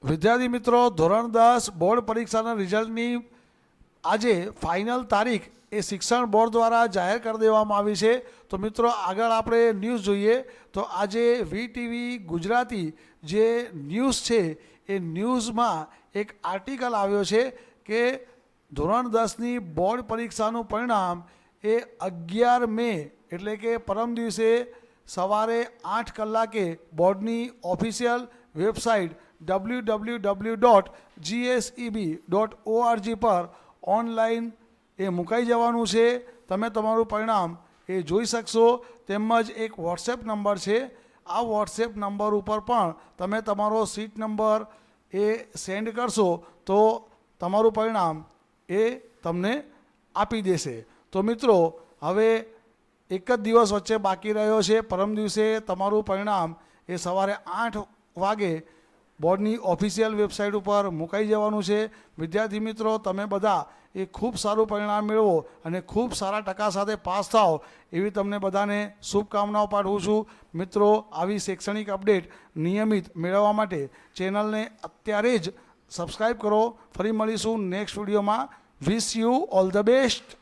વિદ્યાર્થી મિત્રો, ધોરણ 10 બોર્ડ પરીક્ષાના રિઝલ્ટની આજે ફાઇનલ તારીખ એ શિક્ષણ બોર્ડ દ્વારા જાહેર કરી દેવામાં આવી છે. તો મિત્રો આગળ આપણે ન્યૂઝ જોઈએ તો આજે વીટીવી ગુજરાતી જે ન્યૂઝ છે એ ન્યૂઝમાં એક આર્ટિકલ આવ્યો છે કે ધોરણ 10ની બોર્ડ પરીક્ષાનું પરિણામ એ 11 મે એટલે કે પરમ દિવસે સવારે 8 કલાકે બોર્ડની ઓફિશિયલ વેબસાઇટ www.gseb.org પર ઓનલાઈન એ મુકાઈ જવાનું છે. તમે તમારું પરિણામ એ જોઈ શકશો. તેમજ એક વોટ્સએપ નંબર છે, આ વોટ્સએપ નંબર ઉપર પણ તમે તમારો સીટ નંબર એ સેન્ડ કરશો તો તમારું પરિણામ એ તમને આપી દેશે. તો મિત્રો હવે એક જ દિવસ વચ્ચે બાકી રહ્યો છે. પરમ દિવસે તમારું પરિણામ એ સવારે 8 વાગે બોર્ડની ઓફિશિયલ વેબસાઇટ ઉપર મુકાઈ જવાનું છે. વિદ્યાર્થી મિત્રો, તમે બધા એ ખૂબ સારું પરિણામ મેળવો અને ખૂબ સારા ટકા સાથે પાસ થાઓ એવી તમને બધાને શુભકામનાઓ પાઠવું છું. મિત્રો, આવી શૈક્ષણિક અપડેટ નિયમિત મેળવવા માટે ચેનલને અત્યારે જ સબસ્ક્રાઈબ કરો. ફરી મળીશું નેક્સ્ટ વિડીયોમાં. Wish you all the best.